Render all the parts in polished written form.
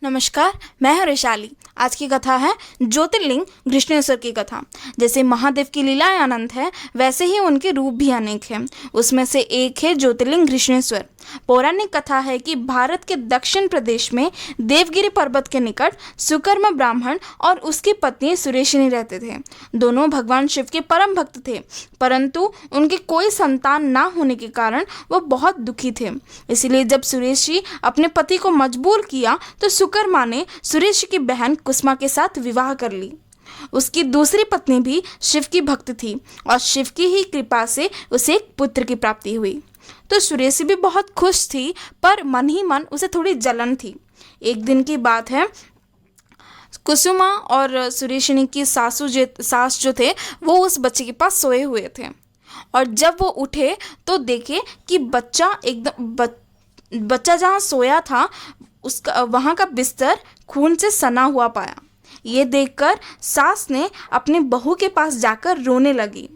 नमस्कार, मैं हूं वैशाली। आज की कथा है ज्योतिर्लिंग घृष्णेश्वर की कथा। जैसे महादेव की लीलाएं अनंत है, वैसे ही उनके रूप भी अनेक हैं। उसमें से एक है ज्योतिर्लिंग घृष्णेश्वर। पौराणिक कथा है कि भारत के दक्षिण प्रदेश में देवगिरी पर्वत के निकट सुकर्म ब्राह्मण और उसकी पत्नी सुरेशिनी रहते थे। दोनों भगवान शिव के परम भक्त थे, परंतु उनके कोई संतान ना होने के कारण वो बहुत दुखी थे। इसलिए जब सुरेशी अपने पति को मजबूर किया तो सुकर्मा ने सुरेश की बहन कुसुमा के साथ विवाह कर ली। उसकी दूसरी पत्नी भी शिव की भक्त थी और शिव की ही कृपा से उसे एक पुत्र की प्राप्ति हुई। तो सुरेशी भी बहुत खुश थी, पर मन ही मन उसे थोड़ी जलन थी। एक दिन की बात है, कुसुमा और सुरेशिनी की सास जो थे वो उस बच्चे के पास सोए हुए थे, और जब वो उठे तो देखे कि बच्चा जहाँ सोया था उसका वहाँ का बिस्तर खून से सना हुआ पाया। ये देखकर सास ने अपनी बहू के पास जाकर रोने लगी।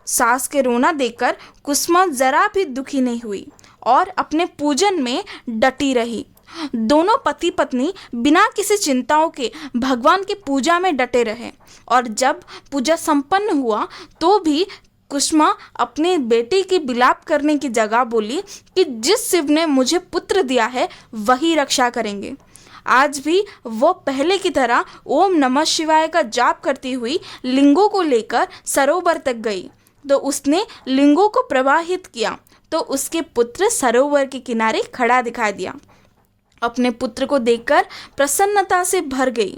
सास के रोना देखकर कुसुमा जरा भी दुखी नहीं हुई और अपने पूजन में डटी रही। दोनों पति पत्नी बिना किसी चिंताओं के भगवान की पूजा में डटे रहे, और जब पूजा संपन्न हुआ तो भी कुसुमा अपने बेटे की विलाप करने की जगह बोली कि जिस शिव ने मुझे पुत्र दिया है वही रक्षा करेंगे। आज भी वो पहले की तरह ओम नमः शिवाय का जाप करती हुई लिंगों को लेकर सरोवर तक गई। तो उसने लिंगों को प्रवाहित किया तो उसके पुत्र सरोवर के किनारे खड़ा दिखाई दिया। अपने पुत्र को देखकर प्रसन्नता से भर गई।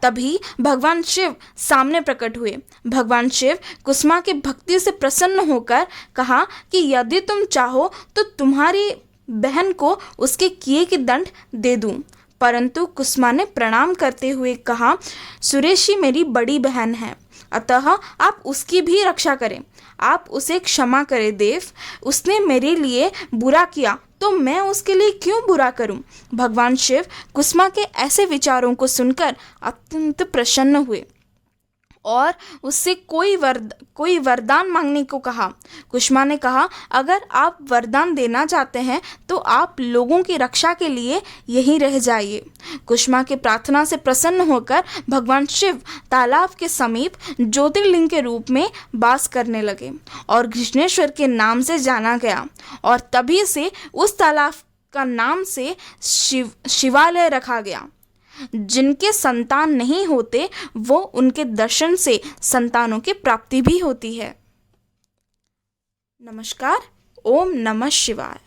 तभी भगवान शिव सामने प्रकट हुए। भगवान शिव कुसुमा की भक्ति से प्रसन्न होकर कहा कि यदि तुम चाहो तो तुम्हारी बहन को उसके किए की दंड दे दूं। परंतु कुसुमा ने प्रणाम करते हुए कहा, सुरेशी मेरी बड़ी बहन है, अतः आप उसकी भी रक्षा करें। आप उसे क्षमा करें देव। उसने मेरे लिए बुरा किया तो मैं उसके लिए क्यों बुरा करूं? भगवान शिव कुसुमा के ऐसे विचारों को सुनकर अत्यंत प्रसन्न हुए और उससे कोई वरदान मांगने को कहा। कुसुमा ने कहा, अगर आप वरदान देना चाहते हैं तो आप लोगों की रक्षा के लिए यहीं रह जाइए। कुसुमा की प्रार्थना से प्रसन्न होकर भगवान शिव तालाब के समीप ज्योतिर्लिंग के रूप में वास करने लगे और घृष्णेश्वर के नाम से जाना गया, और तभी से उस तालाब का नाम से शिवालय रखा गया। जिनके संतान नहीं होते वो उनके दर्शन से संतानों की प्राप्ति भी होती है। नमस्कार। ओम नमः शिवाय।